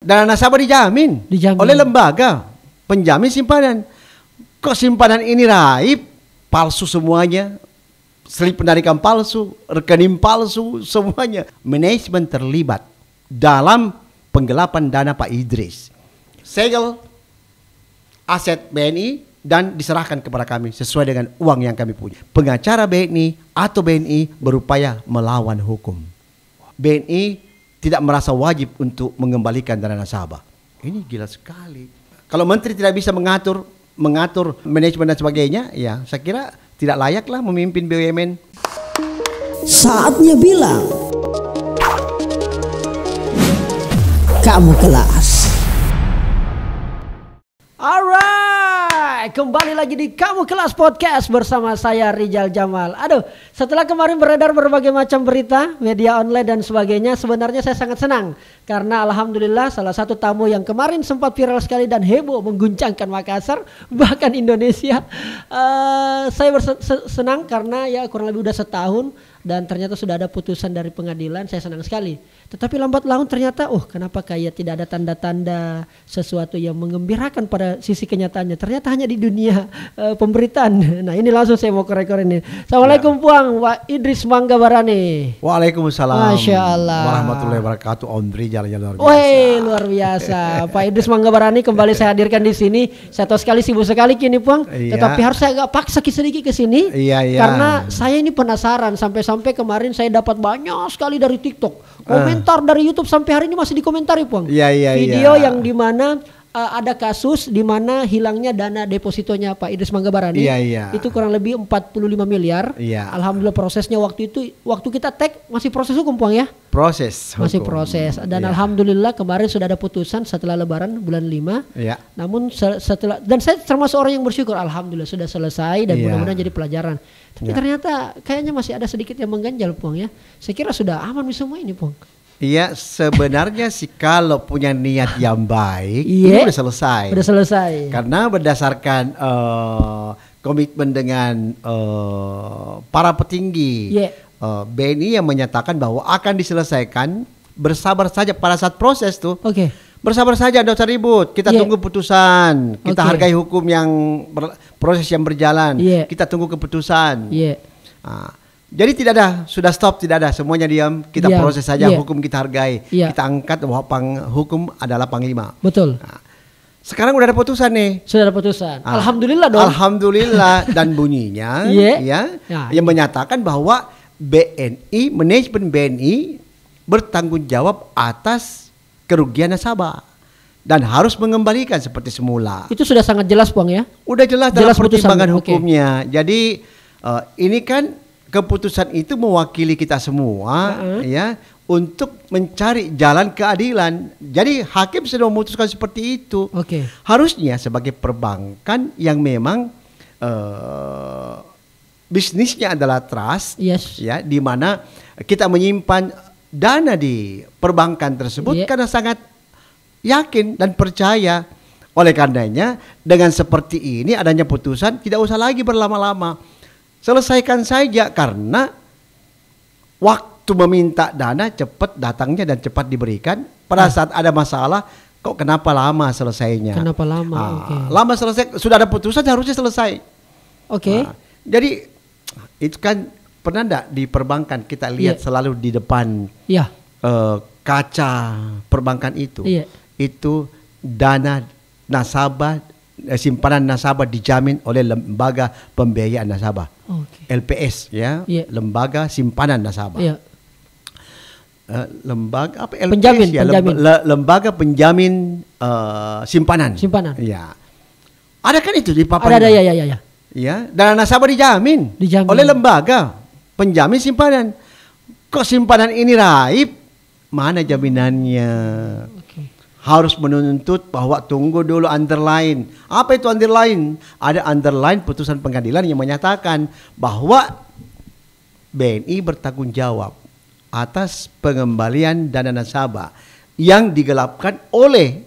dana nasabah dijamin oleh lembaga penjamin simpanan. Kok simpanan ini raib, palsu semuanya, slip penarikan palsu, rekening palsu, semuanya. Manajemen terlibat dalam penggelapan dana Pak Idris. Segel aset BNI dan diserahkan kepada kami sesuai dengan uang yang kami punya. Pengacara BNI atau BNI berupaya melawan hukum. BNI tidak merasa wajib untuk mengembalikan dana nasabah. Ini gila sekali. Kalau menteri tidak bisa mengatur manajemen dan sebagainya, ya saya kira tidak layaklah memimpin BUMN. Saatnya bilang, kamu kelas. Alright, kembali lagi di Kamu Kelas Podcast bersama saya Rijal Jamal. Aduh, setelah kemarin beredar berbagai macam berita, media online dan sebagainya, sebenarnya saya sangat senang karena alhamdulillah salah satu tamu yang kemarin sempat viral sekali dan heboh mengguncangkan Makassar bahkan Indonesia. Saya senang karena ya kurang lebih udah setahun dan ternyata sudah ada putusan dari pengadilan. Saya senang sekali. Tetapi lambat laun ternyata, kenapa kayak tidak ada tanda-tanda sesuatu yang mengembirakan pada sisi kenyataannya. Ternyata hanya di dunia pemberitaan. Nah ini langsung saya mau korek-korek ini. Assalamualaikum Puang, Pak Idris Manggabarani. Waalaikumsalam. Masya Allah. Warahmatullahi wabarakatuh. Om Rijal luar biasa. Woi luar biasa. Pak Idris Manggabarani kembali saya hadirkan di sini. Saya tahu sekali sibuk sekali kini Puang. Iya. Tetapi harus saya agak paksa sedikit ke sini. Iya. Karena saya ini penasaran. Sampai kemarin saya dapat banyak sekali dari TikTok. Komentar dari YouTube sampai hari ini masih dikomentari Puang. Iya. Video yang dimana ada kasus di mana hilangnya dana depositonya Pak Idris Manggabarani. Iya. Itu kurang lebih 45 miliar. Iya. Alhamdulillah prosesnya waktu kita tag masih proses hukum Puang ya. Masih proses dan iya. alhamdulillah kemarin sudah ada putusan setelah Lebaran bulan 5. Iya. Namun setelah dan saya termasuk orang yang bersyukur alhamdulillah sudah selesai dan Iya. mudah-mudahan jadi pelajaran. Tapi Iya. ternyata kayaknya masih ada sedikit yang mengganjal Puang ya. Saya kira sudah aman semua ini Puang. Iya, sebenarnya sih kalau punya niat yang baik, Iya. itu udah selesai. Udah selesai. Karena berdasarkan komitmen dengan para petinggi Iya. BNI yang menyatakan bahwa akan diselesaikan, bersabar saja pada saat proses tuh. Oke. Bersabar saja, tidak usah ribut. Kita Iya. tunggu putusan. Kita Oke. hargai hukum yang proses yang berjalan. Iya. Kita tunggu keputusan. Iya. Jadi tidak ada, sudah stop, tidak ada, semuanya diam. Kita Diam. proses saja, Iya. hukum kita hargai. Iya. Kita angkat bahwa hukum adalah panglima. Betul. Nah, sekarang udah ada putusan nih. Sudah ada putusan. Alhamdulillah dong. Alhamdulillah. Dan bunyinya Iya. ya, Ya, yang iya. menyatakan bahwa BNI, manajemen BNI bertanggung jawab atas kerugian nasabah dan harus mengembalikan seperti semula. Itu sudah sangat jelas Puang ya. Udah jelas dalam Jelas putusan. pertimbangan Oke. hukumnya. Jadi ini kan keputusan itu mewakili kita semua ya untuk mencari jalan keadilan. Jadi hakim sudah memutuskan seperti itu. Oke. Harusnya sebagai perbankan yang memang bisnisnya adalah trust, Yes. ya, di mana kita menyimpan dana di perbankan tersebut Yeah. karena sangat yakin dan percaya. Oleh karenanya dengan seperti ini adanya putusan tidak usah lagi berlama-lama. Selesaikan saja karena waktu meminta dana cepat datangnya dan cepat diberikan. Pada saat ada masalah kok kenapa lama selesainya? Kenapa lama? Oke. Lama selesai, sudah ada putusan harusnya selesai. Oke. Jadi itu kan pernah enggak di perbankan kita lihat Iya. selalu di depan Iya. kaca perbankan itu. Iya. Itu dana nasabah, simpanan nasabah dijamin oleh lembaga pembiayaan nasabah. Oke. LPS ya, Iya. lembaga simpanan nasabah. Iya. Lembaga apa LPS Penjamin, ya? penjamin. Lembaga penjamin simpanan. Simpanan. Ya. Ada kan itu di papan. Ada ya. Ya, dana nasabah dijamin oleh lembaga penjamin simpanan. Kok simpanan ini raib? Mana jaminannya? Oke. Harus menuntut bahwa tunggu dulu underline. Apa itu underline? Ada underline putusan pengadilan yang menyatakan bahwa BNI bertanggung jawab atas pengembalian dana nasabah yang digelapkan oleh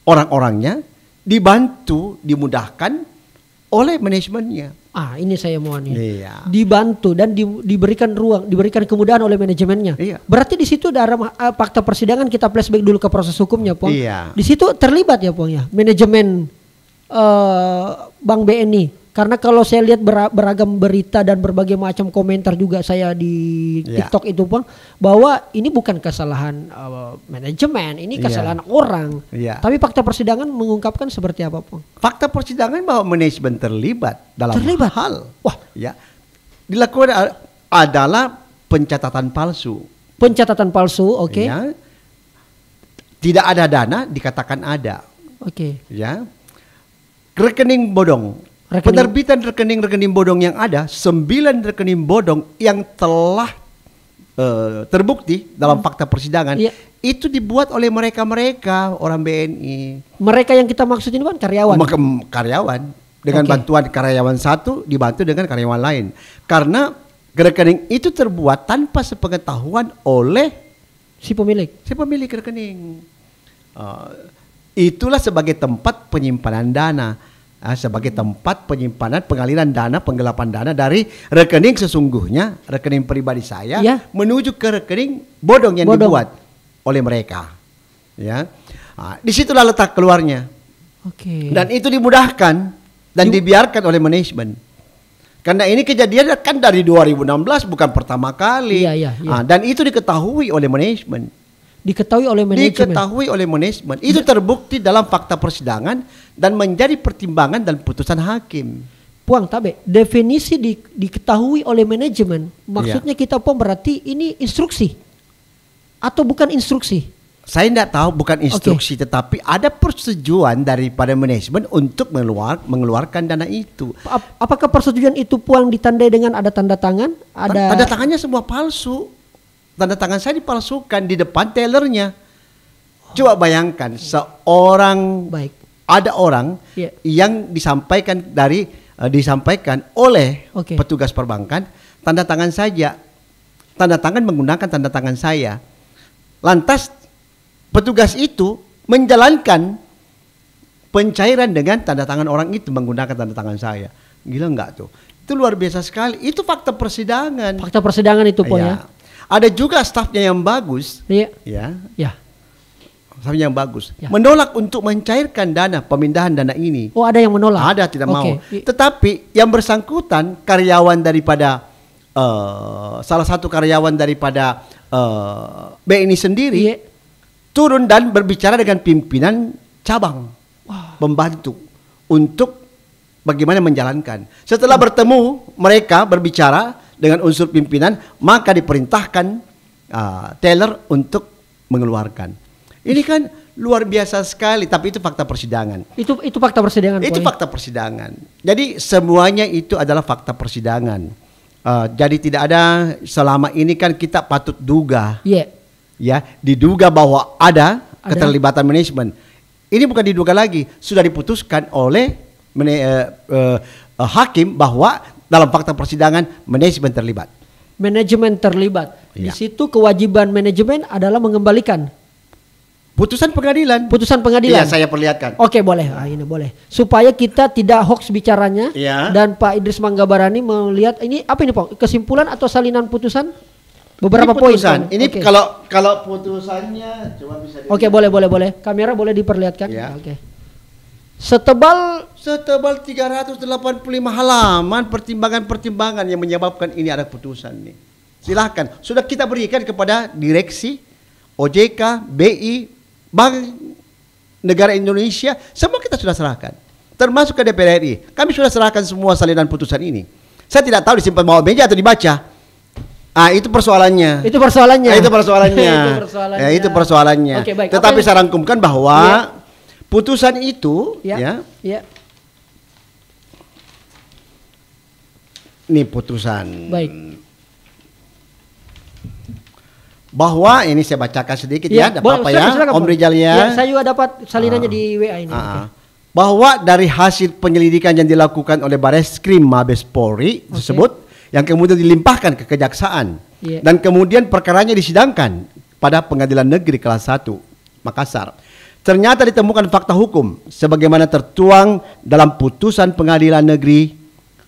orang-orangnya, dibantu, dimudahkan oleh manajemennya. Ini saya mau nih. Iya. Dibantu dan diberikan ruang, diberikan kemudahan oleh manajemennya. Iya. Berarti di situ dalam fakta persidangan kita flashback dulu ke proses hukumnya, Pong. Iya. Di situ terlibat ya, Pong ya, manajemen Bank BNI. Karena kalau saya lihat beragam berita dan berbagai macam komentar juga saya di TikTok itu, Pong, bahwa ini bukan kesalahan manajemen, ini kesalahan orang. Iya. Tapi fakta persidangan mengungkapkan seperti apa, Pong? Fakta persidangan bahwa manajemen terlibat dalam hal. Wah, ya. Dilakukan adalah pencatatan palsu. Pencatatan palsu, oke. Ya. Tidak ada dana dikatakan ada. Oke. Ya. Rekening bodong. Penerbitan rekening-rekening bodong yang ada, 9 rekening bodong yang telah terbukti dalam fakta persidangan, itu dibuat oleh mereka-mereka orang BNI. Mereka yang kita maksud ini kan karyawan. Karyawan dengan bantuan karyawan satu dibantu dengan karyawan lain. Karena rekening itu terbuat tanpa sepengetahuan oleh si pemilik rekening. Itulah sebagai tempat penyimpanan dana. Sebagai tempat penyimpanan, pengaliran dana, penggelapan dana dari rekening sesungguhnya, rekening pribadi saya, menuju ke rekening bodong yang dibuat oleh mereka. Ya, disitulah letak keluarnya. Dan itu dimudahkan dan dibiarkan oleh manajemen. Karena ini kejadian kan dari 2016, bukan pertama kali. Dan itu diketahui oleh manajemen. Diketahui oleh manajemen. Itu terbukti dalam fakta persidangan dan menjadi pertimbangan dan putusan hakim. Puang Tabe, definisi diketahui oleh manajemen. Maksudnya kita berarti ini instruksi atau bukan instruksi? Saya tidak tahu, bukan instruksi, tetapi ada persetujuan daripada manajemen untuk mengeluarkan dana itu. Apakah persetujuan itu Puang ditandai dengan ada tanda tangan? Tanda tangannya semua palsu. Tanda tangan saya dipalsukan di depan tellernya. Coba bayangkan ada orang yang disampaikan oleh petugas perbankan, tanda tangan saja, tanda tangan menggunakan tanda tangan saya. Lantas petugas itu menjalankan pencairan dengan tanda tangan orang itu menggunakan tanda tangan saya. Gila nggak tuh? Itu luar biasa sekali. Itu fakta persidangan. Fakta persidangan itu, Pong, ya. Ada juga stafnya yang bagus, stafnya yang bagus, menolak untuk mencairkan dana pemindahan dana ini. Oh, ada yang menolak? Ada, tidak mau. Tetapi yang bersangkutan karyawan daripada salah satu karyawan daripada BNI sendiri turun dan berbicara dengan pimpinan cabang, membantu untuk bagaimana menjalankan. Setelah bertemu mereka berbicara dengan unsur pimpinan, maka diperintahkan teller untuk mengeluarkan. Ini kan luar biasa sekali, tapi itu fakta persidangan. Itu fakta persidangan. Itu fakta persidangan. Jadi semuanya itu adalah fakta persidangan. Jadi tidak ada, selama ini kan kita patut duga, diduga bahwa ada keterlibatan manajemen. Ini bukan diduga lagi, sudah diputuskan oleh hakim bahwa dalam fakta persidangan manajemen terlibat. Manajemen terlibat. Di situ kewajiban manajemen adalah mengembalikan putusan pengadilan. Iya, saya perlihatkan. Oke, boleh. Ini boleh. Supaya kita tidak hoax bicaranya dan Pak Idris Manggabarani melihat ini apa ini, Pak? Kesimpulan atau salinan putusan? Beberapa poin. Ini kalau putusannya coba bisa Oke, boleh. Kamera boleh diperlihatkan. Oke. Setebal 385 halaman pertimbangan-pertimbangan yang menyebabkan ini ada putusan nih. Silahkan, sudah kita berikan kepada direksi, OJK, BI, Bank Negara Indonesia, semua kita sudah serahkan. Termasuk ke DPR RI. Kami sudah serahkan semua salinan putusan ini. Saya tidak tahu disimpan bawah meja atau dibaca. Itu persoalannya. Itu persoalannya. Oke, baik. Tetapi saya rangkumkan bahwa putusan itu ini putusan. Baik. Bahwa ini saya bacakan sedikit ada apa ya, Om Rizal ya. Saya juga dapat salinannya di WA ini. Bahwa dari hasil penyelidikan yang dilakukan oleh Bareskrim Mabes Polri tersebut yang kemudian dilimpahkan ke kejaksaan dan kemudian perkaranya disidangkan pada Pengadilan Negeri Kelas 1 Makassar. Ternyata ditemukan fakta hukum sebagaimana tertuang dalam putusan Pengadilan Negeri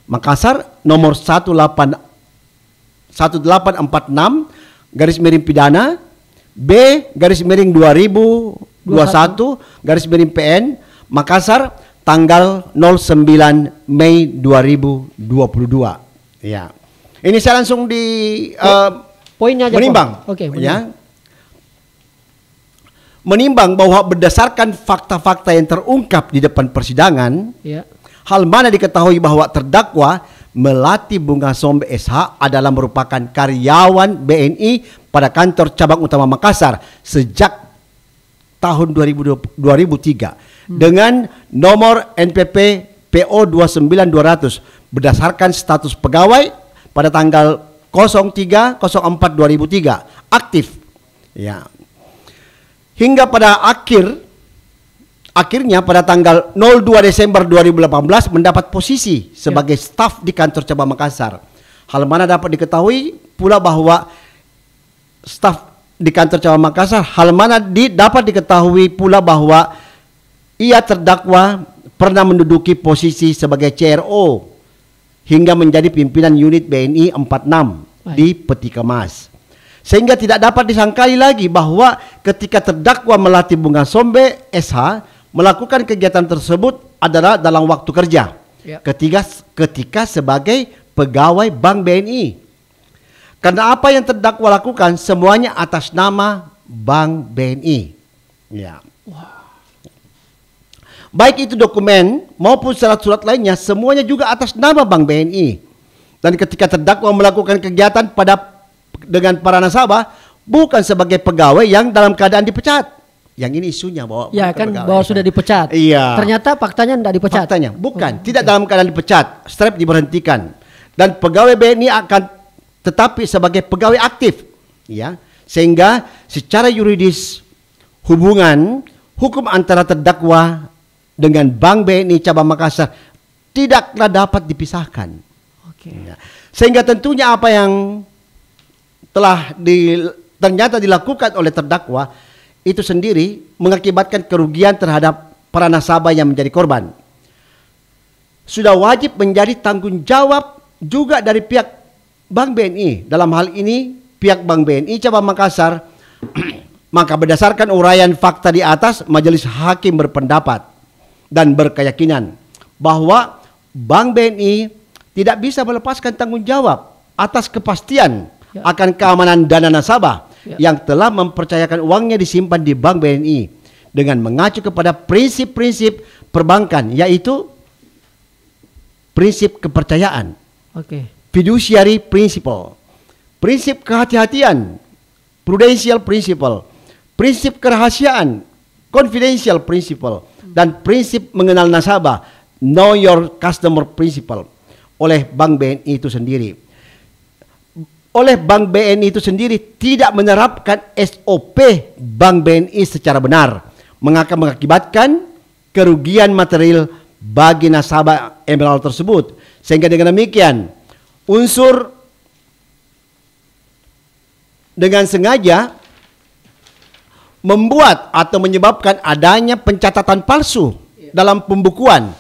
Makassar nomor 1846 garis miring pidana B garis miring 2021 garis miring PN Makassar tanggal 09 Mei 2022. Ya. Ini saya langsung di poinnya aja menimbang. Oke, ya. Menimbang bahwa berdasarkan fakta-fakta yang terungkap di depan persidangan, ya. Hal mana diketahui bahwa terdakwa Melati Bunga Sombe SH adalah merupakan karyawan BNI pada kantor cabang utama Makassar sejak tahun 2003 dengan nomor NPP PO 29200 berdasarkan status pegawai pada tanggal 03/04/2003 aktif. Ya. Hingga pada akhirnya pada tanggal 02 Desember 2018 mendapat posisi sebagai staf di kantor cabang Makassar. Hal mana dapat diketahui pula bahwa staf di kantor cabang Makassar, dapat diketahui pula bahwa ia terdakwa pernah menduduki posisi sebagai CRO hingga menjadi pimpinan unit BNI 46 di Peti Kemas. Sehingga tidak dapat disangkali lagi bahwa ketika terdakwa Melati Bunga Sombe SH melakukan kegiatan tersebut adalah dalam waktu kerja ketika sebagai pegawai Bank BNI. Karena apa yang terdakwa lakukan semuanya atas nama Bank BNI. Ya. Baik itu dokumen maupun surat-surat lainnya semuanya juga atas nama Bank BNI. Dan ketika terdakwa melakukan kegiatan dengan para nasabah bukan sebagai pegawai yang dalam keadaan dipecat. Yang ini isunya bahwa bahwa sudah dipecat. Iya. Ternyata faktanya tidak dipecat. Faktanya bukan, tidak dalam keadaan dipecat, strip diberhentikan. Dan pegawai BNI akan tetapi sebagai pegawai aktif. Ya. Sehingga secara yuridis hubungan hukum antara terdakwa dengan Bank BNI cabang Makassar tidaklah dapat dipisahkan. Ya. Sehingga tentunya apa yang telah ternyata dilakukan oleh terdakwa itu sendiri mengakibatkan kerugian terhadap para nasabah yang menjadi korban. Sudah wajib menjadi tanggung jawab juga dari pihak Bank BNI. Dalam hal ini pihak Bank BNI cabang Makassar. Maka berdasarkan uraian fakta di atas, majelis hakim berpendapat dan berkeyakinan bahwa Bank BNI tidak bisa melepaskan tanggung jawab atas kepastian akan keamanan dana nasabah yang telah mempercayakan uangnya disimpan di Bank BNI dengan mengacu kepada prinsip-prinsip perbankan, yaitu prinsip kepercayaan, fiduciary principle, prinsip kehati-hatian, prudential principle, prinsip kerahasiaan, confidential principle, dan prinsip mengenal nasabah, know your customer principle oleh Bank BNI itu sendiri. Oleh Bank BNI itu sendiri tidak menerapkan SOP Bank BNI secara benar, mengakibatkan kerugian material bagi nasabah Emerald tersebut. Sehingga dengan demikian unsur dengan sengaja membuat atau menyebabkan adanya pencatatan palsu dalam pembukuan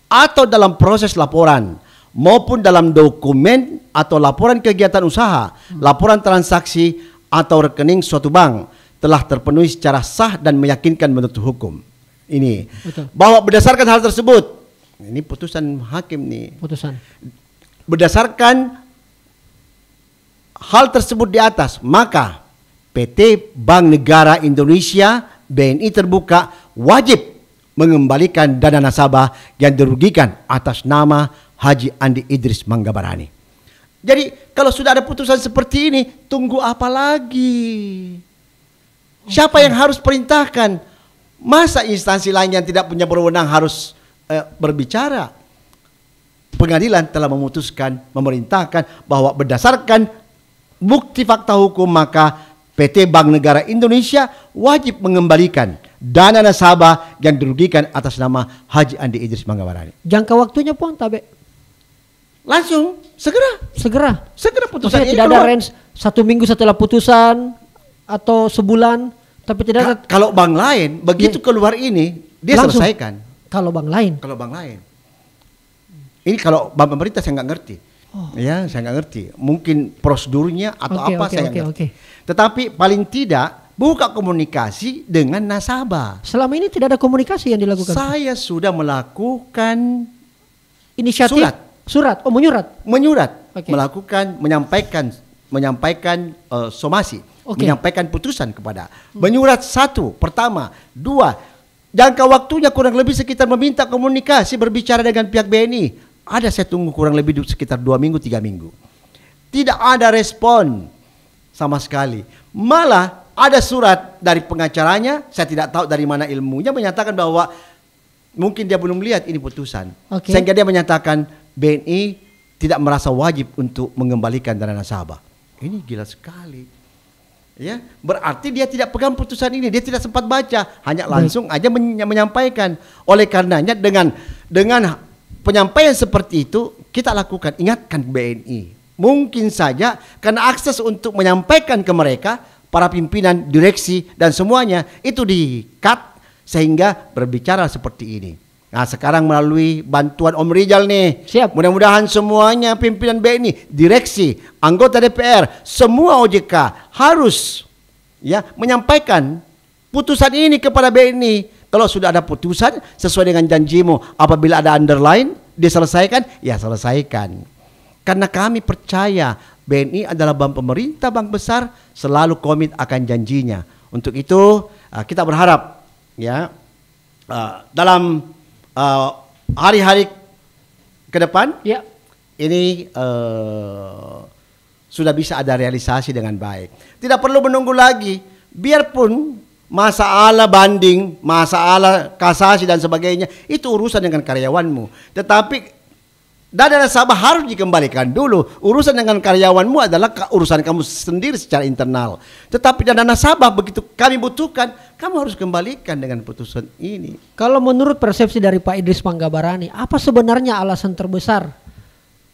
atau dalam proses laporan maupun dalam dokumen atau laporan kegiatan usaha, laporan transaksi atau rekening suatu bank telah terpenuhi secara sah dan meyakinkan menurut hukum. Ini bahwa berdasarkan hal tersebut, ini putusan hakim nih. Berdasarkan hal tersebut di atas, maka PT Bank Negara Indonesia BNI Terbuka wajib mengembalikan dana nasabah yang dirugikan atas nama Haji Andi Idris Manggabarani. Jadi kalau sudah ada putusan seperti ini, tunggu apa lagi? Siapa yang harus perintahkan? Masa instansi lain yang tidak punya berwenang harus berbicara? Pengadilan telah memutuskan, memerintahkan bahwa berdasarkan bukti fakta hukum maka PT Bank Negara Indonesia wajib mengembalikan dana nasabah yang dirugikan atas nama Haji Andi Idris Manggabarani. Jangka waktunya pun tabe langsung segera putusan ini tidak ada range 1 minggu setelah putusan atau sebulan, tapi tidak ada. Kalau bank lain begitu keluar ini dia langsung selesaikan. Kalau bank lain Ini kalau bank pemerintah saya nggak ngerti. Ya, saya nggak ngerti. Mungkin prosedurnya atau saya nggak ngerti. Tetapi paling tidak buka komunikasi dengan nasabah. Selama ini tidak ada komunikasi yang dilakukan. Saya sudah melakukan inisiatif. Surat. Oh, menyurat. Melakukan menyampaikan somasi, menyampaikan putusan kepada. Menyurat 1, pertama, 2. Jangka waktunya kurang lebih sekitar meminta komunikasi berbicara dengan pihak BNI. Saya tunggu kurang lebih sekitar 2 minggu, 3 minggu. Tidak ada respon sama sekali. Malah ada surat dari pengacaranya, saya tidak tahu dari mana ilmunya, menyatakan bahwa mungkin dia belum lihat ini putusan. Sehingga dia menyatakan BNI tidak merasa wajib untuk mengembalikan dana nasabah. Ini gila sekali. Ya, berarti dia tidak pegang putusan ini, dia tidak sempat baca, hanya langsung aja menyampaikan. Oleh karenanya dengan penyampaian seperti itu kita lakukan, ingatkan BNI. Mungkin saja karena akses untuk menyampaikan ke mereka, para pimpinan, direksi dan semuanya itu di-cut sehingga berbicara seperti ini. Nah, sekarang melalui bantuan Om Rijal nih, mudah-mudahan semuanya pimpinan BNI, direksi, anggota DPR, semua OJK harus menyampaikan putusan ini kepada BNI. Kalau sudah ada putusan sesuai dengan janjimu, apabila ada underline diselesaikan, ya selesaikan. Karena kami percaya BNI adalah bank pemerintah, bank besar, selalu komit akan janjinya. Untuk itu kita berharap dalam hari-hari ke depan ini sudah bisa ada realisasi dengan baik. Tidak perlu menunggu lagi, biarpun masalah banding, masalah kasasi dan sebagainya itu urusan dengan karyawanmu. Tetapi dana nasabah harus dikembalikan dulu. Urusan dengan karyawanmu adalah urusan kamu sendiri secara internal. Tetapi dana nasabah begitu kami butuhkan, kamu harus kembalikan dengan putusan ini. Kalau menurut persepsi dari Pak Idris Panggabarani, apa sebenarnya alasan terbesar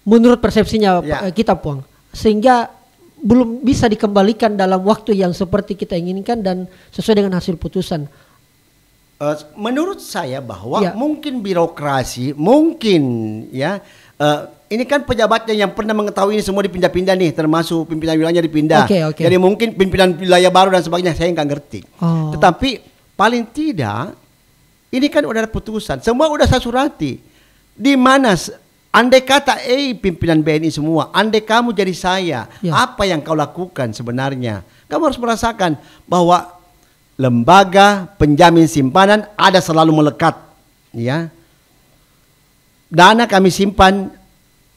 menurut persepsinya kita, Puang, sehingga belum bisa dikembalikan dalam waktu yang seperti kita inginkan dan sesuai dengan hasil putusan? Menurut saya bahwa mungkin birokrasi, mungkin ini kan pejabatnya yang pernah mengetahui ini semua dipindah-pindah nih, termasuk pimpinan wilayahnya dipindah. Jadi mungkin pimpinan wilayah baru dan sebagainya saya nggak ngerti. Tetapi paling tidak ini kan udah ada putusan, semua udah saya surati. Di mana andai kata pimpinan BNI semua, andai kamu jadi saya, apa yang kau lakukan sebenarnya? Kamu harus merasakan bahwa lembaga penjamin simpanan ada selalu melekat, dana kami simpan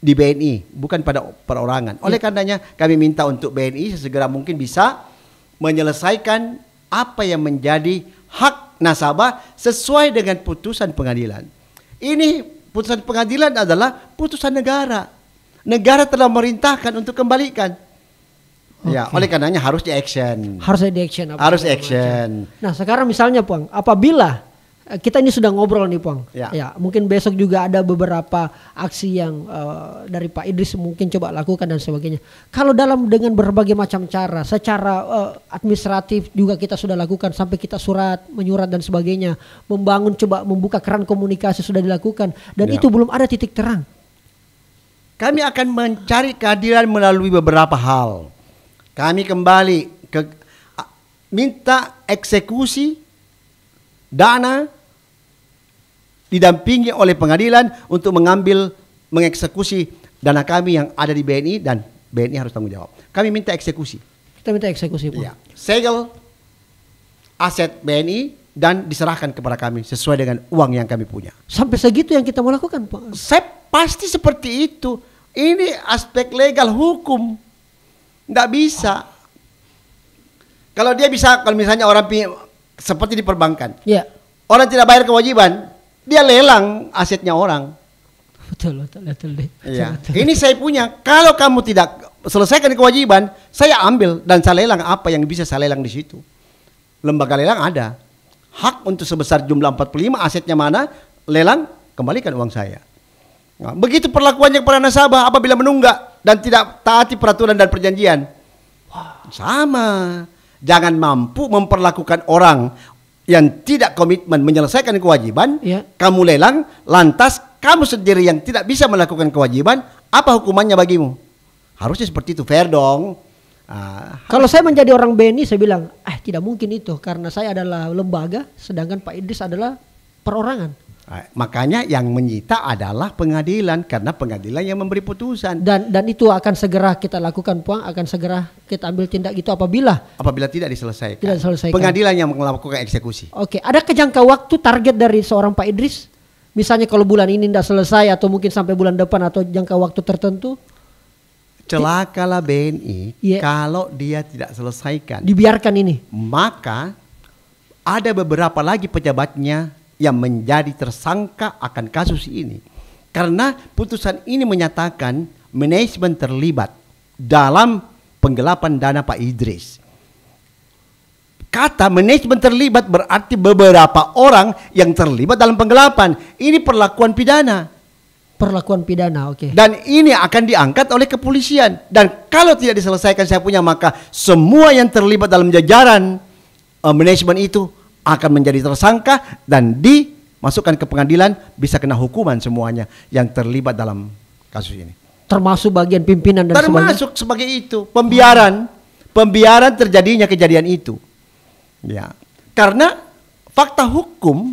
di BNI, bukan pada perorangan. Oleh karenanya kami minta untuk BNI sesegera mungkin bisa menyelesaikan apa yang menjadi hak nasabah sesuai dengan putusan pengadilan. Ini putusan pengadilan adalah putusan negara. Negara telah memerintahkan untuk kembalikan. Oleh karenanya harus di-action. Harus action. Nah, sekarang misalnya, Puang, apabila kita ini sudah ngobrol nih, Puang. Mungkin besok juga ada beberapa aksi yang dari Pak Idris mungkin coba lakukan dan sebagainya. Kalau dengan berbagai macam cara, secara administratif juga kita sudah lakukan, sampai kita menyurat dan sebagainya, membuka keran komunikasi sudah dilakukan, dan itu belum ada titik terang. Kami akan mencari keadilan melalui beberapa hal. Kami kembali minta eksekusi dana didampingi oleh pengadilan untuk mengeksekusi dana kami yang ada di BNI, dan BNI harus tanggung jawab. Kami minta eksekusi. Kita minta eksekusi, Pak. Segel aset BNI dan diserahkan kepada kami sesuai dengan uang yang kami punya. Sampai segitu yang kita mau lakukan, Pak? Saya pasti seperti itu. Ini aspek legal hukum. Nggak bisa. Kalau dia bisa, kalau misalnya orang seperti di perbankan, orang tidak bayar kewajiban, dia lelang asetnya orang. Betul. Ini saya punya. Kalau kamu tidak selesaikan kewajiban, saya ambil dan saya lelang apa yang bisa saya lelang di situ. Lembaga lelang ada. Hak untuk sebesar jumlah 45, asetnya mana, lelang, kembalikan uang saya. Nah, begitu perlakuannya kepada nasabah apabila menunggak dan tidak taati peraturan dan perjanjian. Sama. Jangan mampu memperlakukan orang yang tidak komitmen menyelesaikan kewajiban, kamu lelang, lantas kamu sendiri yang tidak bisa melakukan kewajiban, apa hukumannya bagimu? Harusnya seperti itu, fair dong. Kalau saya menjadi orang BNI, saya bilang, tidak mungkin itu karena saya adalah lembaga, sedangkan Pak Idris adalah perorangan. Makanya yang menyita adalah pengadilan, karena pengadilan yang memberi putusan. Dan itu akan segera kita lakukan, Puang, akan segera kita ambil tindak itu apabila tidak diselesaikan. Tidak diselesaikan. Pengadilan yang melakukan eksekusi. Oke, ada jangka waktu target dari seorang Pak Idris? Misalnya kalau bulan ini tidak selesai atau mungkin sampai bulan depan atau jangka waktu tertentu? Celakalah BNI kalau dia tidak selesaikan. Dibiarkan ini. Maka ada beberapa lagi pejabatnya yang menjadi tersangka akan kasus ini. Karena putusan ini menyatakan manajemen terlibat dalam penggelapan dana Pak Idris. Kata manajemen terlibat berarti beberapa orang yang terlibat dalam penggelapan. Ini perlakuan pidana. Perlakuan pidana, oke. Dan ini akan diangkat oleh kepolisian. Dan kalau tidak diselesaikan saya punya, maka semua yang terlibat dalam jajaran manajemen itu akan menjadi tersangka dan dimasukkan ke pengadilan, bisa kena hukuman semuanya yang terlibat dalam kasus ini. Termasuk bagian pimpinan dan termasuk sebagai itu pembiaran terjadinya kejadian itu. Ya, karena fakta hukum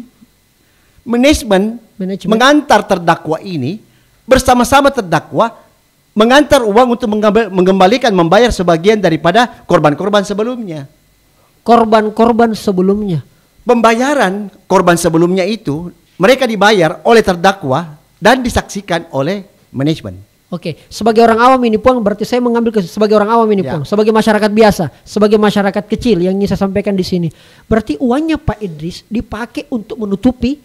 manajemen mengantar terdakwa ini bersama-sama terdakwa mengantar uang untuk membayar sebagian daripada korban-korban sebelumnya. Korban-korban sebelumnya. Pembayaran korban sebelumnya itu mereka dibayar oleh terdakwa dan disaksikan oleh manajemen. Oke, sebagai orang awam ini, Puang, berarti saya mengambil sebagai orang awam ini, Puang, sebagai masyarakat biasa, sebagai masyarakat kecil yang ingin saya sampaikan di sini. Berarti uangnya Pak Idris dipakai untuk menutupi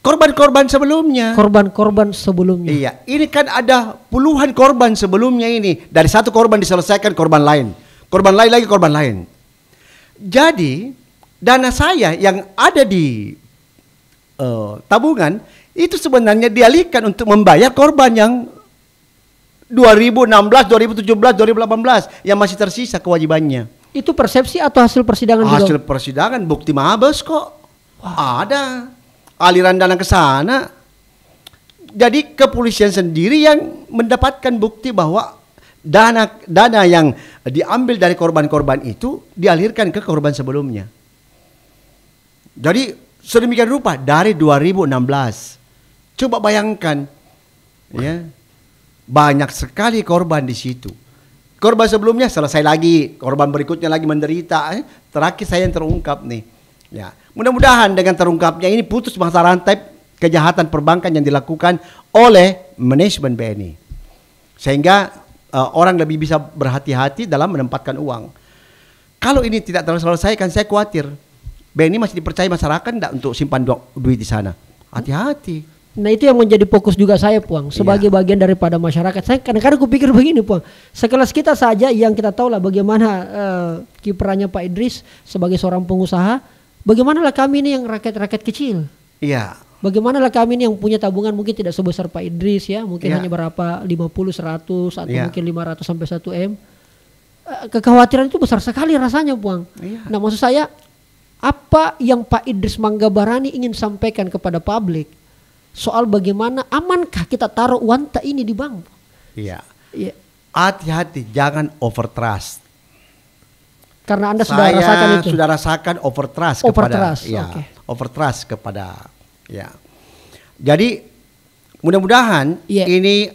korban-korban sebelumnya. Korban-korban sebelumnya. Iya, ini kan ada puluhan korban sebelumnya ini. Dari satu korban diselesaikan korban lain. Korban lain lagi, korban lain. Jadi, dana saya yang ada di tabungan itu sebenarnya dialihkan untuk membayar korban yang 2016, 2017, 2018 yang masih tersisa kewajibannya. Itu persepsi atau hasil persidangan juga? Hasil persidangan, bukti mabes kok. Ada aliran dana ke sana. Jadi kepolisian sendiri yang mendapatkan bukti bahwa dana yang diambil dari korban-korban itu dialirkan ke korban sebelumnya. Jadi sedemikian rupa dari 2016. Coba bayangkan, ya, banyak sekali korban di situ. Korban sebelumnya selesai lagi, korban berikutnya lagi menderita. Terakhir saya yang terungkap nih. Ya, mudah-mudahan dengan terungkapnya ini putus mata rantai kejahatan perbankan yang dilakukan oleh manajemen BNI, sehingga orang lebih bisa berhati-hati dalam menempatkan uang. Kalau ini tidak terselesaikan, saya khawatir BNI masih dipercaya masyarakat enggak untuk simpan duit di sana. Hati-hati. Nah, itu yang menjadi fokus juga saya, Puang, sebagai bagian daripada masyarakat. Saya kadang-kadang kupikir begini, Puang, sekelas kita saja yang kita tahu lah bagaimana kiprahnya Pak Idris sebagai seorang pengusaha. Bagaimanalah kami ini yang rakyat-rakyat kecil? Iya. Bagaimanalah kami ini yang punya tabungan mungkin tidak sebesar Pak Idris, ya, mungkin hanya berapa 50, 100 atau mungkin 500 sampai 1 M. Kekhawatiran itu besar sekali rasanya, Puang. Nah, maksud saya apa yang Pak Idris Manggabarani ingin sampaikan kepada publik soal bagaimana amankah kita taruh uang ini di bank? Iya. Hati-hati, jangan overtrust. Karena Anda sudah rasakan itu. Sudah rasakan overtrust kepada, ya. Jadi mudah-mudahan ini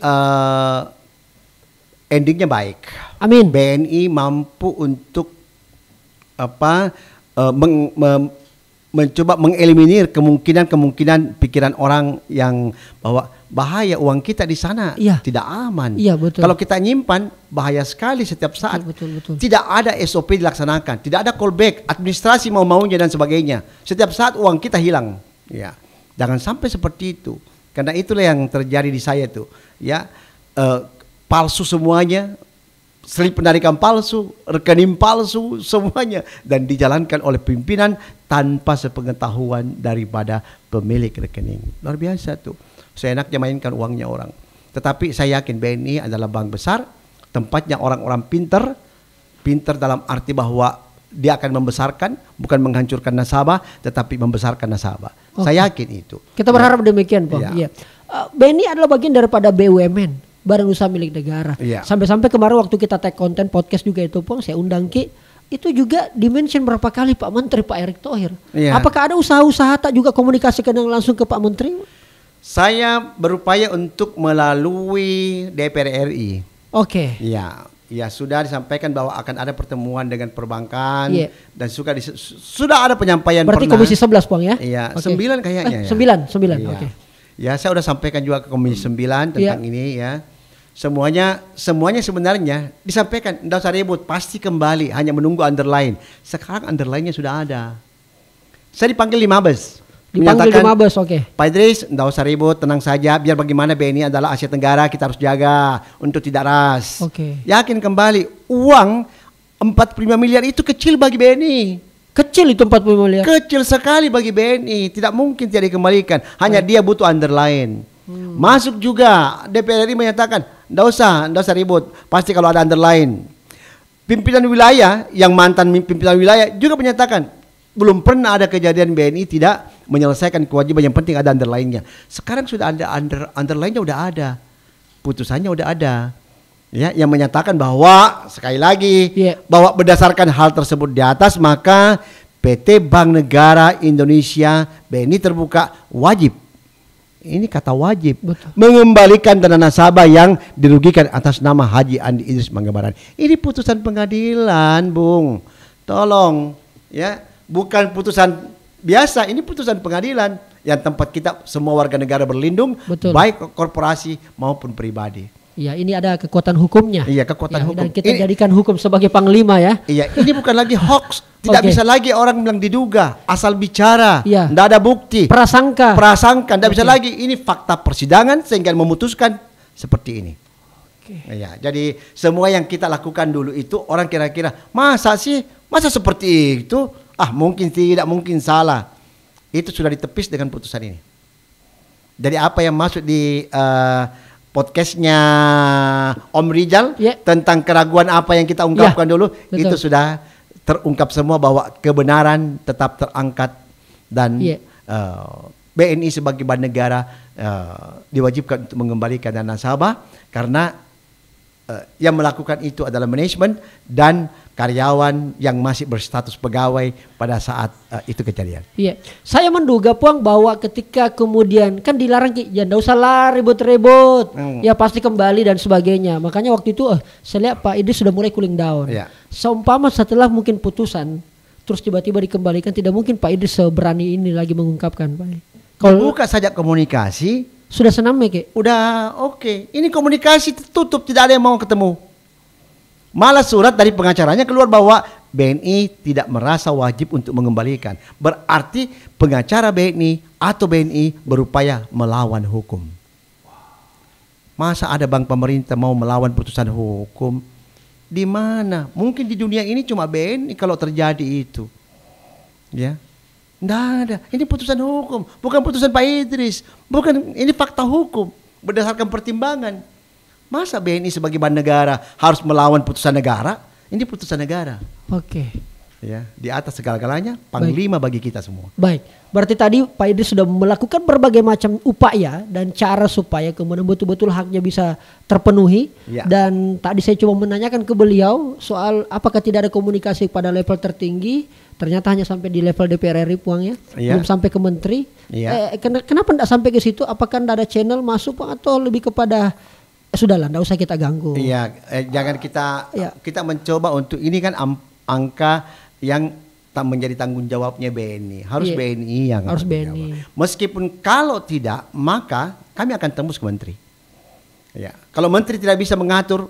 endingnya baik. Amin. BNI mampu untuk mencoba mengeliminir kemungkinan pikiran orang yang bahwa bahaya uang kita di sana tidak aman. Iya, betul. Kalau kita nyimpan bahaya sekali setiap saat. Betul. Tidak ada SOP dilaksanakan, tidak ada callback, administrasi mau-maunya dan sebagainya. Setiap saat uang kita hilang. Ya, jangan sampai seperti itu. Karena itulah yang terjadi di saya tuh. Ya, palsu semuanya. Selip penarikan palsu, rekening palsu, semuanya, dan dijalankan oleh pimpinan tanpa sepengetahuan daripada pemilik rekening. Luar biasa tuh. Seenaknya mainkan uangnya orang. Tetapi saya yakin BNI adalah bank besar, tempatnya orang-orang pintar dalam arti bahwa dia akan membesarkan, bukan menghancurkan nasabah, tetapi membesarkan nasabah. Saya yakin itu. Kita berharap demikian, Pak. Ya. Iya. BNI adalah bagian daripada BUMN, Badan Usaha Milik Negara. Iya. Sampai-sampai kemarin waktu kita tag konten podcast juga itu, Pong, saya undang Ki. Itu juga dimention berapa kali Pak Menteri, Pak Erick Thohir. Iya. Apakah ada usaha-usaha tak juga komunikasikan langsung ke Pak Menteri? Saya berupaya untuk melalui DPR RI. Oke. Ya sudah disampaikan bahwa akan ada pertemuan dengan perbankan dan sudah ada penyampaian. Berarti pernah. Komisi 11, Bang, ya? Iya, Okay. 9 kayaknya ya. 9, Iya. oke. Ya, saya sudah sampaikan juga ke Komisi 9 tentang ini ya. Semuanya sebenarnya disampaikan, enggak usah ribut, pasti kembali, hanya menunggu underline. Sekarang underline-nya sudah ada. Saya dipanggil di Mabes. Dipanggil di Mabes, oke. Pak Idris, enggak usah ribut, tenang saja. Biar bagaimana BNI adalah Asia Tenggara, kita harus jaga untuk tidak ras. Oke. Yakin kembali, uang 45 miliar itu kecil bagi BNI. Kecil itu 45 miliar. Kecil sekali bagi BNI, tidak mungkin tidak dikembalikan. Hanya dia butuh underline. Masuk juga DPR RI menyatakan, enggak usah ribut. Pasti kalau ada underline. Pimpinan wilayah yang mantan pimpinan wilayah juga menyatakan belum pernah ada kejadian BNI tidak menyelesaikan kewajiban, yang penting ada underline-nya. Sekarang sudah ada underline-nya, udah ada. Putusannya udah ada. Ya, yang menyatakan bahwa sekali lagi bahwa berdasarkan hal tersebut di atas, maka PT Bank Negara Indonesia BNI Terbuka wajib, ini kata wajib, mengembalikan dana nasabah yang dirugikan atas nama Haji Andi Idris Manggabaran. Ini putusan pengadilan, Bung. Tolong ya. Bukan putusan biasa, ini putusan pengadilan yang tempat kita semua warga negara berlindung, baik korporasi maupun pribadi. Iya, ini ada kekuatan hukumnya. Iya, kekuatan hukum. Dan kita jadikan hukum sebagai panglima ya. Iya, ini bukan lagi hoax. Tidak bisa lagi orang bilang diduga, asal bicara, tidak ada bukti. Prasangka, tidak bisa lagi. Ini fakta persidangan sehingga memutuskan seperti ini. Ya, jadi semua yang kita lakukan dulu itu orang kira-kira masa seperti itu? Mungkin tidak, mungkin salah. Itu sudah ditepis dengan putusan ini. Jadi apa yang masuk di podcastnya Om Rizal tentang keraguan apa yang kita ungkapkan dulu, itu sudah terungkap semua bahwa kebenaran tetap terangkat dan BNI sebagai bank negara diwajibkan untuk mengembalikan dana nasabah karena yang melakukan itu adalah manajemen dan karyawan yang masih berstatus pegawai pada saat itu kejadian. Iya, saya menduga Puang bahwa ketika kemudian kan dilarang, jangan usah lah ribut-ribut, ya pasti kembali dan sebagainya. Makanya waktu itu saya lihat Pak Idris sudah mulai cooling down. Seumpama setelah mungkin putusan, terus tiba-tiba dikembalikan, tidak mungkin Pak Idris seberani ini lagi mengungkapkan, Pak. Kalau buka saja komunikasi, sudah senam ya, udah oke. Ini komunikasi tertutup, tidak ada yang mau ketemu. Malah surat dari pengacaranya keluar bahwa BNI tidak merasa wajib untuk mengembalikan. Berarti pengacara BNI atau BNI berupaya melawan hukum. Masa ada bank pemerintah mau melawan putusan hukum? Di mana? Mungkin di dunia ini cuma BNI kalau terjadi itu. Ya. Nggak ada. Ini putusan hukum, bukan putusan Pak Idris. Bukan, ini fakta hukum berdasarkan pertimbangan. Masa BNI sebagai bank negara harus melawan putusan negara? Ini putusan negara. Oke. Ya, di atas segala-galanya panglima bagi kita semua. Baik. Berarti tadi Pak Idris sudah melakukan berbagai macam upaya dan cara supaya kemudian betul-betul haknya bisa terpenuhi. Dan tadi saya coba menanyakan ke beliau soal apakah tidak ada komunikasi pada level tertinggi. Ternyata hanya sampai di level DPR RI Puang ya. Belum sampai ke menteri. Kenapa tidak sampai ke situ? Apakah tidak ada channel masuk Puang atau lebih kepada sudahlah, tidak usah kita ganggu. Iya, jangan kita mencoba untuk ini kan angka yang tak menjadi tanggung jawabnya BNI. Harus BNI yang harus BNI. Meskipun kalau tidak, maka kami akan tembus ke menteri. Ya, kalau menteri tidak bisa mengatur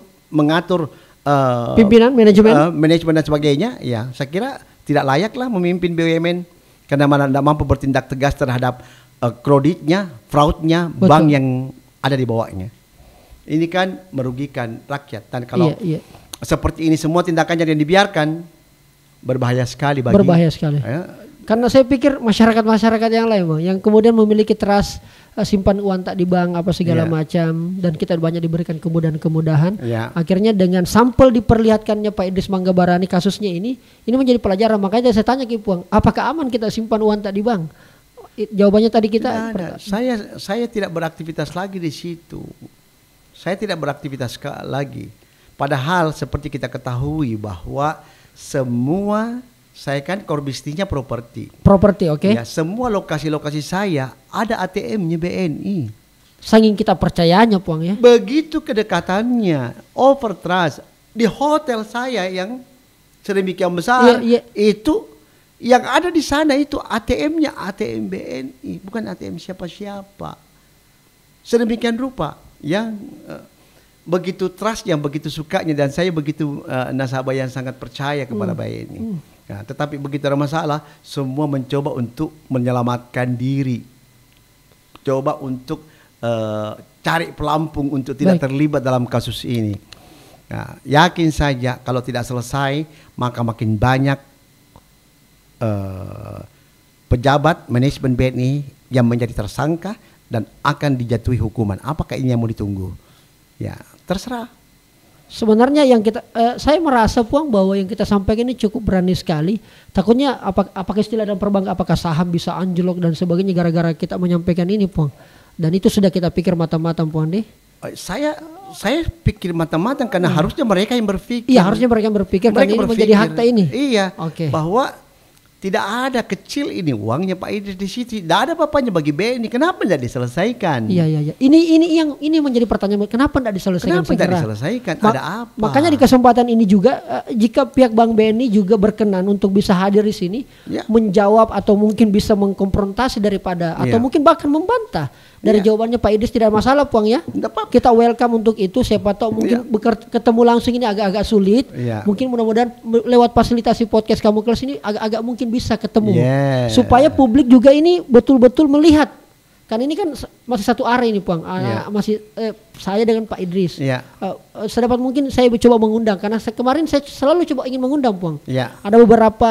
pimpinan, manajemen dan sebagainya, ya saya kira tidak layaklah memimpin BUMN karena mana tidak mampu bertindak tegas terhadap kreditnya, fraudnya, bank yang ada di bawahnya. Ini kan merugikan rakyat dan kalau seperti ini semua tindakannya yang dibiarkan berbahaya sekali bagi Karena saya pikir masyarakat yang lain Bang, yang kemudian memiliki trust simpan uang tak di bank apa segala macam, dan kita banyak diberikan kemudahan-kemudahan. Akhirnya dengan sampel diperlihatkannya Pak Idris Manggabarani kasusnya ini menjadi pelajaran. Makanya saya tanya ke Puang, apakah aman kita simpan uang tak di bank? Jawabannya tadi kita saya tidak beraktivitas lagi di situ. Saya tidak beraktivitas lagi. Padahal seperti kita ketahui bahwa semua saya kan core bisnisnya properti. Oke. Ya, semua lokasi-lokasi saya ada ATM-nya BNI. Saking kita percayanya Puang ya. Begitu kedekatannya, overtrust. Di hotel saya yang sedemikian besar, itu yang ada di sana itu ATM-nya ATM BNI, bukan ATM siapa-siapa. Sedemikian rupa yang begitu trust, yang begitu sukanya, dan saya begitu nasabah yang sangat percaya kepada BNI. Nah, tetapi begitu ada masalah, semua mencoba untuk menyelamatkan diri, coba untuk cari pelampung untuk tidak terlibat dalam kasus ini. Nah, yakin saja kalau tidak selesai, maka makin banyak pejabat manajemen BNI yang menjadi tersangka dan akan dijatuhi hukuman. Apakah ini yang mau ditunggu? Ya, terserah. Sebenarnya yang saya merasa Puang bahwa yang kita sampaikan ini cukup berani sekali. Takutnya apakah istilah dalam perbankan, apakah saham bisa anjlok dan sebagainya gara-gara kita menyampaikan ini Puang. Dan itu sudah kita pikir matang-matang Puang deh. Saya pikir matang-matang karena harusnya mereka yang berpikir. Iya, harusnya mereka yang berpikir karena ini menjadi hak ini. Iya. Bahwa tidak ada kecil ini uangnya Pak Idris di situ. Tidak ada apa-apanya bagi BNI. Kenapa tidak diselesaikan? Iya. Ini menjadi pertanyaan. Kenapa tidak diselesaikan? Kenapa tidak diselesaikan? Ada apa? Makanya di kesempatan ini juga, jika pihak Bank BNI juga berkenan untuk bisa hadir di sini, menjawab atau mungkin bisa mengkonfrontasi daripada atau mungkin bahkan membantah dari jawabannya Pak Idris, tidak masalah Puang ya. Kita welcome untuk itu. Siapa tahu mungkin ketemu langsung ini agak-agak sulit. Mungkin mudah-mudahan lewat fasilitasi podcast Kamu Kelas ini agak-agak mungkin bisa ketemu, supaya publik juga ini betul-betul melihat. Kan ini kan masih satu area ini Puang, masih saya dengan Pak Idris. Sedapat mungkin saya coba mengundang, karena kemarin saya selalu coba ingin mengundang Puang. Ada beberapa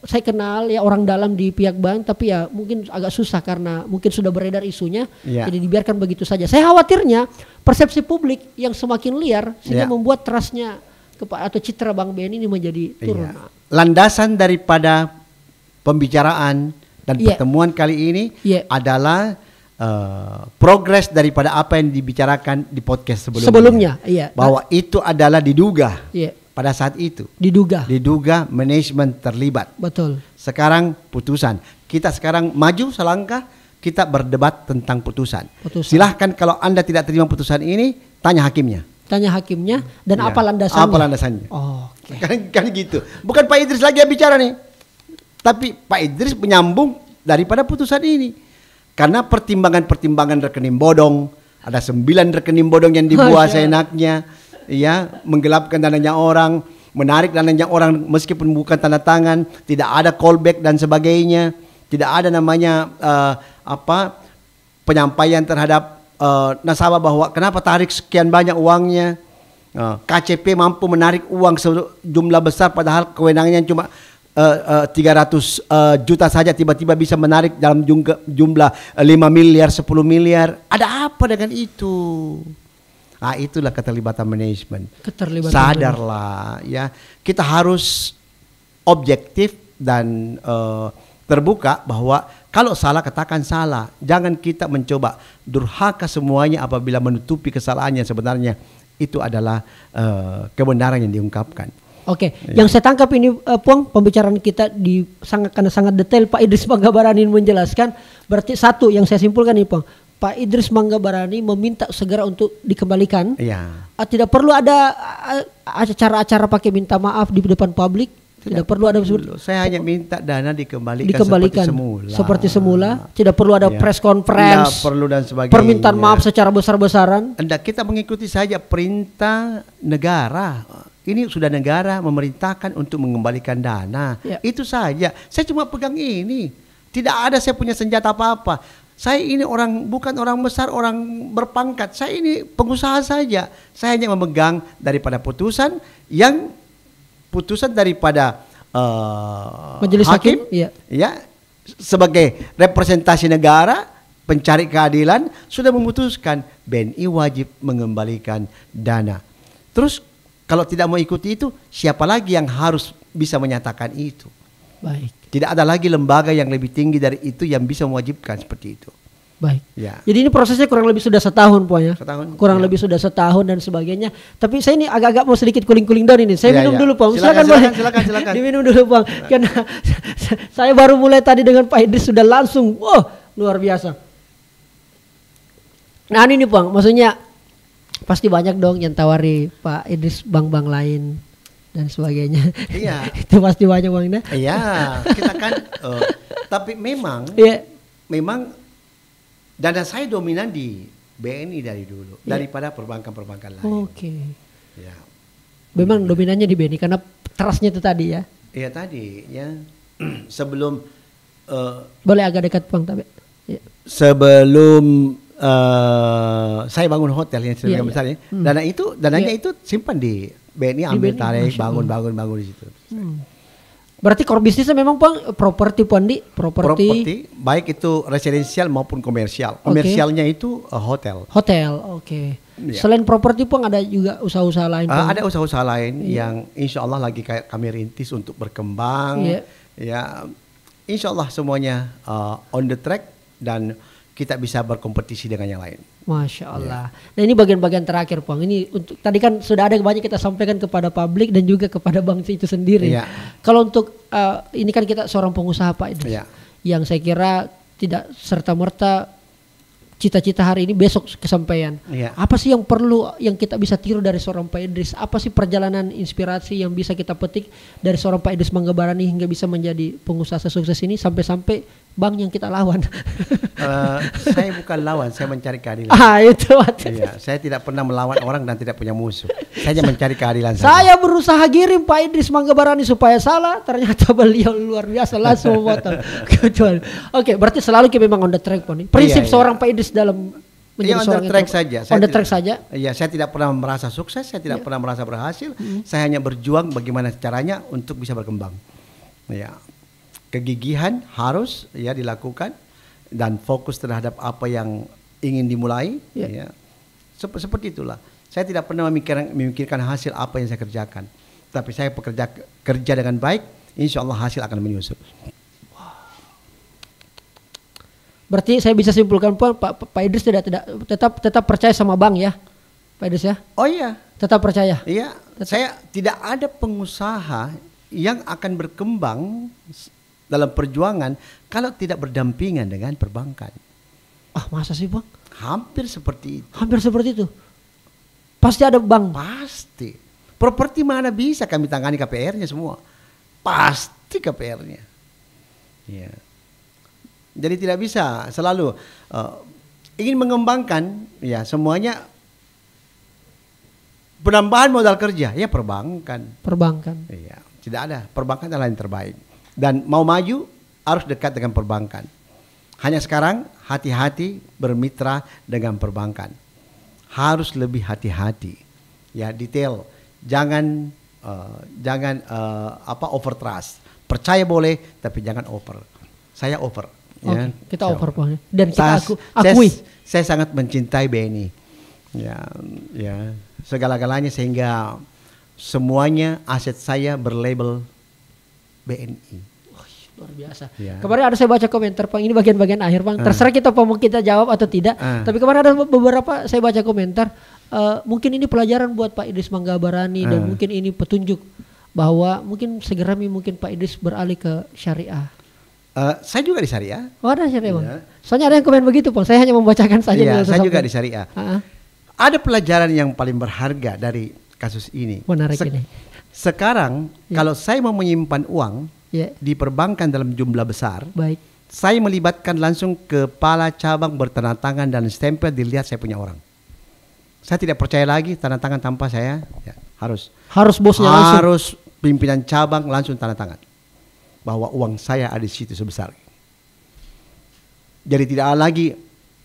saya kenal ya orang dalam di pihak bank, tapi ya mungkin agak susah karena mungkin sudah beredar isunya, jadi dibiarkan begitu saja. Saya khawatirnya persepsi publik yang semakin liar sehingga membuat trustnya atau citra Bank BNI ini menjadi turun. Landasan daripada pembicaraan dan pertemuan kali ini adalah progres daripada apa yang dibicarakan di podcast sebelumnya. Bahwa itu adalah diduga pada saat itu. Diduga manajemen terlibat. Betul. Sekarang putusan. Kita sekarang maju selangkah, kita berdebat tentang putusan. Silahkan kalau Anda tidak terima putusan ini, tanya hakimnya. Dan apa landasannya. Kan gitu. Bukan Pak Idris lagi yang bicara nih, tapi Pak Idris menyambung daripada putusan ini. Karena pertimbangan rekening bodong, ada 9 rekening bodong yang dibuat seenaknya, menggelapkan dananya orang, menarik dananya orang meskipun bukan tanda tangan, tidak ada callback dan sebagainya, tidak ada namanya penyampaian terhadap nasabah bahwa kenapa tarik sekian banyak uangnya. KCP mampu menarik uang sejumlah besar padahal kewenangannya cuma 300 juta saja, tiba-tiba bisa menarik dalam jumlah 5 miliar, 10 miliar. Ada apa dengan itu? Itulah keterlibatan manajemen. Sadarlah ya. Kita harus objektif dan terbuka bahwa kalau salah katakan salah. Jangan kita mencoba durhaka semuanya apabila menutupi kesalahannya sebenarnya itu adalah kebenaran yang diungkapkan. Yang saya tangkap ini Puang, pembicaraan kita karena sangat detail. Pak Idris Manggabarani menjelaskan. Berarti satu yang saya simpulkan nih Puang, Pak Idris Manggabarani meminta segera untuk dikembalikan. Tidak perlu ada acara-acara pakai minta maaf di depan publik. Tidak perlu ada. Saya hanya minta dana dikembalikan seperti semula. Tidak perlu ada press conference. Tidak perlu dan sebagainya. Permintaan maaf secara besar-besaran. Kita mengikuti saja perintah negara. Ini sudah negara memerintahkan untuk mengembalikan dana. Itu saja. Saya cuma pegang ini. Tidak ada saya punya senjata apa-apa. Saya ini bukan orang besar, orang berpangkat. Saya ini pengusaha saja. Saya hanya memegang daripada putusan daripada Majelis Hakim, iya. Ya, sebagai representasi negara, pencari keadilan sudah memutuskan BNI wajib mengembalikan dana. Terus kalau tidak mau ikuti itu, siapa lagi yang harus bisa menyatakan itu? Baik. Tidak ada lagi lembaga yang lebih tinggi dari itu yang bisa mewajibkan seperti itu. Baik. Ya. Jadi ini prosesnya kurang lebih sudah setahun pokoknya. Kurang ya. lebih sudah setahun dan sebagainya. Tapi saya ini agak-agak mau sedikit cooling down ini. Saya minum dulu, Pong. Silakan. Diminum dulu, Pong. Karena saya baru mulai tadi dengan Pak Idris sudah langsung, luar biasa. Nah ini nih, Pong, maksudnya pasti banyak dong yang tawari Pak Idris bank-bank lain dan sebagainya. Iya. Itu pasti banyak, Bang. Iya, kita kan tapi memang dana saya dominan di BNI dari dulu daripada perbankan-perbankan lain. Oke. Ya. Memang dominannya di BNI karena trustnya itu tadi ya. Iya tadi ya. Sebelum boleh agak dekat, Bang, tapi. Ya. Sebelum saya bangun hotel yang sedemikian besar ya. Dananya itu simpan di BNI, ambil tarik, bangun di situ. Berarti core bisnisnya memang, Bang, properti, Pandi, properti baik itu residensial maupun komersial. Komersialnya itu hotel. Hotel, oke. Ya. Selain properti, Bang, ada juga usaha-usaha lain, Bang? Ada usaha-usaha lain yang insya Allah lagi kami rintis untuk berkembang. Ya, insya Allah semuanya on the track dan kita bisa berkompetisi dengan yang lain. Masya Allah. Nah ini bagian-bagian terakhir, Bang. Ini untuk tadi kan sudah ada banyak kita sampaikan kepada publik dan juga kepada bank itu sendiri. Kalau untuk ini kan kita seorang pengusaha, Pak Idris, yang saya kira tidak serta-merta cita-cita hari ini besok kesampaian. Apa sih yang perlu yang kita bisa tiru dari seorang Pak Idris? Apa sih perjalanan inspirasi yang bisa kita petik dari seorang Pak Idris Manggabarani hingga bisa menjadi pengusaha sukses ini sampai bank yang kita lawan? Saya bukan lawan, saya mencari keadilan. Itu. Iya, saya tidak pernah melawan orang dan tidak punya musuh. Saya hanya mencari keadilan saja. Saya berusaha giring Pak Idris Manggabarani supaya salah, ternyata beliau luar biasa langsung memotong. Oke, berarti selalu kita memang on the track, Pak. Prinsip seorang Pak Idris dalam menjadi seorang on the track saja. On the track saja. Iya, saya tidak pernah merasa sukses, saya tidak pernah merasa berhasil. Saya hanya berjuang bagaimana caranya untuk bisa berkembang. Ya. Kegigihan harus dilakukan dan fokus terhadap apa yang ingin dimulai. Ya. Seperti itulah. Saya tidak pernah memikirkan hasil apa yang saya kerjakan, tapi saya kerja dengan baik, insya Allah hasil akan menyusul. Berarti saya bisa simpulkan, Pak Idris tetap percaya sama bank ya, Pak Idris ya? Oh iya, tetap percaya. Iya, saya tidak ada pengusaha yang akan berkembang dalam perjuangan kalau tidak berdampingan dengan perbankan. Masa sih, Bang? Hampir seperti itu. Hampir seperti itu. Pasti ada bank. Pasti. Properti mana bisa kami tangani KPR-nya semua? Pasti KPR-nya. Ya. Jadi tidak bisa selalu ingin mengembangkan semuanya penambahan modal kerja perbankan. Iya, tidak ada. Perbankan adalah yang terbaik. Dan mau maju harus dekat dengan perbankan. Hanya sekarang hati-hati bermitra dengan perbankan. Harus lebih hati-hati. Ya, detail. Jangan overtrust. Percaya boleh tapi jangan over. Saya over. Ya. Kita over, Pak. Dan kita akui. Saya sangat mencintai BNI. Ya, segala-galanya sehingga semuanya aset saya berlabel BNI. Luar biasa. Kemarin ada saya baca komentar, Bang. Ini bagian-bagian akhir, Bang. Terserah kita mau kita jawab atau tidak. Tapi kemarin ada beberapa saya baca komentar. Mungkin ini pelajaran buat Pak Idris Manggabarani dan mungkin ini petunjuk bahwa mungkin segera mungkin Pak Idris beralih ke syariah. Saya juga di syariah. Oh, ada syariah, Bang. Soalnya ada yang komen begitu, Bang. Saya hanya membacakan saja. Saya juga di syariah. Ada pelajaran yang paling berharga dari kasus ini. Menarik ini. Sekarang kalau saya mau menyimpan uang di perbankan dalam jumlah besar, saya melibatkan langsung kepala cabang bertanda tangan dan stempel dilihat saya punya orang. Saya tidak percaya lagi tanda tangan tanpa saya. Harus bosnya langsung. Harus pimpinan cabang langsung tanda tangan bahwa uang saya ada di situ sebesar. Jadi tidak lagi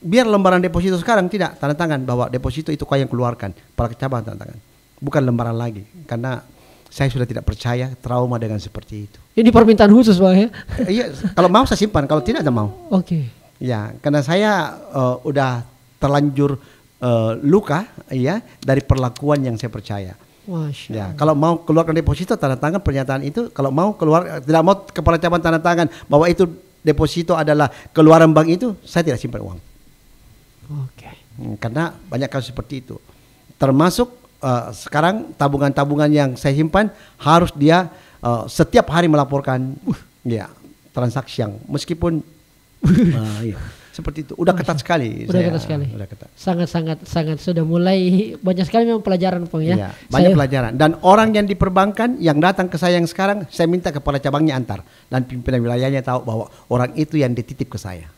biar lembaran deposito sekarang tidak tanda tangan bahwa deposito itu kau yang keluarkan, para cabang tanda tangan. Bukan lembaran lagi karena saya sudah tidak percaya, trauma dengan seperti itu. Ini permintaan khusus Bang ya? Iya, kalau mau saya simpan, kalau tidak mau. Oke. Ya, karena saya udah terlanjur luka ya dari perlakuan yang saya percaya. Masya Ya, Allah. kalau mau keluarkan deposito tanda tangan pernyataan itu, kalau mau keluar tidak mau kepala cabang tanda tangan bahwa itu deposito adalah keluaran bank itu, saya tidak simpan uang. Oke. Karena banyak kasus seperti itu. Termasuk sekarang tabungan-tabungan yang saya simpan harus dia setiap hari melaporkan ya transaksi yang meskipun iya, seperti itu. Udah ketat sekali. Udah ketat sekali. Udah ketat. Sangat sudah mulai banyak sekali memang pelajaran Bang ya. Iya, banyak pelajaran. Dan orang yang di perbankan yang datang ke saya yang sekarang, saya minta kepala cabangnya antar dan pimpinan wilayahnya tahu bahwa orang itu yang dititip ke saya.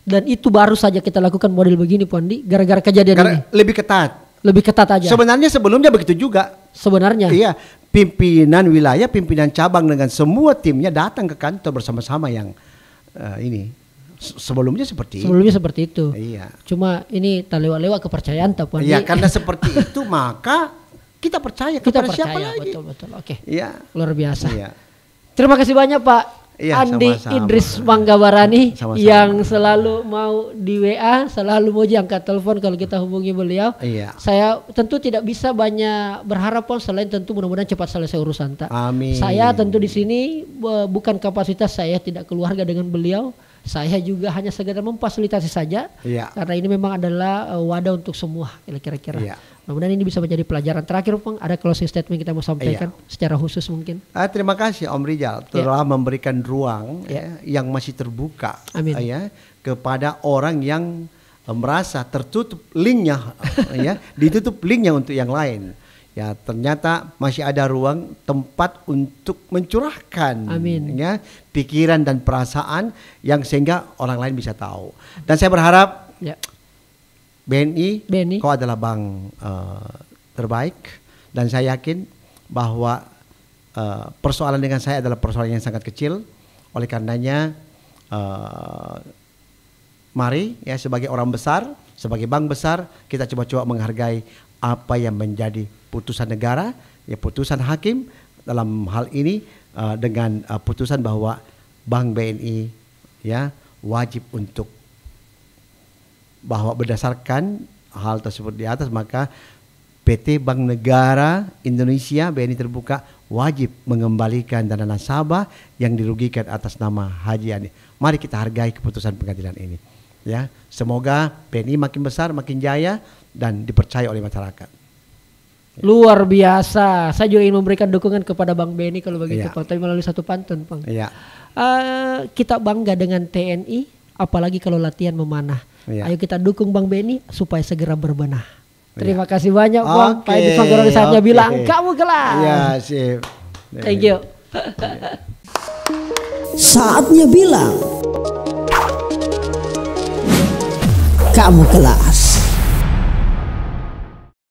Dan itu baru saja kita lakukan model begini Pak Andi, gara-gara kejadian Karena ini. lebih ketat. Lebih ketat aja. Sebenarnya sebelumnya begitu juga. Sebenarnya. Iya, pimpinan wilayah, pimpinan cabang dengan semua timnya datang ke kantor bersama-sama yang ini. Sebelumnya seperti Sebelumnya seperti itu. Iya. Cuma ini tak lewat-lewat kepercayaan tak Pak Andi. Iya, karena seperti itu maka kita percaya kita kepada siapa percaya lagi. betul. Oke. Iya. Luar biasa. Iya. Terima kasih banyak Pak Iya, Andi sama-sama. Idris Manggabarani Sama-sama. yang selalu mau di WA, selalu mau angkat telepon kalau kita hubungi beliau. Iya. Saya tentu tidak bisa banyak berharap pun selain tentu mudah-mudahan cepat selesai urusan tak. Amin. Saya tentu di sini bukan kapasitas saya tidak keluarga dengan beliau. Saya juga hanya sekedar memfasilitasi saja. Iya. Karena ini memang adalah wadah untuk semua kira-kira. Iya. Mudah-mudahan ini bisa menjadi pelajaran. Terakhir Bang, ada closing statement kita mau sampaikan secara khusus mungkin. Terima kasih Om Rijal telah memberikan ruang yang masih terbuka ya kepada orang yang merasa tertutup linknya ya ditutup linknya untuk yang lain. Ya ternyata masih ada ruang tempat untuk mencurahkan ya pikiran dan perasaan yang sehingga orang lain bisa tahu. Dan saya berharap BNI kau adalah bank terbaik dan saya yakin bahwa persoalan dengan saya adalah persoalan yang sangat kecil. Oleh karenanya mari ya sebagai orang besar, sebagai bank besar kita coba-coba menghargai apa yang menjadi putusan negara, ya putusan hakim dalam hal ini dengan putusan bahwa Bank BNI ya wajib untuk bahwa berdasarkan hal tersebut di atas maka PT Bank Negara Indonesia BNI Terbuka wajib mengembalikan dana nasabah yang dirugikan atas nama Haji Andi. Mari kita hargai keputusan pengadilan ini. Ya, semoga BNI makin besar, makin jaya dan dipercaya oleh masyarakat. Luar biasa. Saya juga ingin memberikan dukungan kepada Bank BNI kalau begitu Pak. Tapi melalui satu pantun Bang. Iya. Kita bangga dengan TNI, apalagi kalau latihan memanah. Ayo kita dukung Bank BNI supaya segera berbenah. Terima kasih banyak Bang. Pak Idris Manggabarani saatnya bilang kamu kelas. Iya sip. Thank you. Saatnya bilang kamu kelas.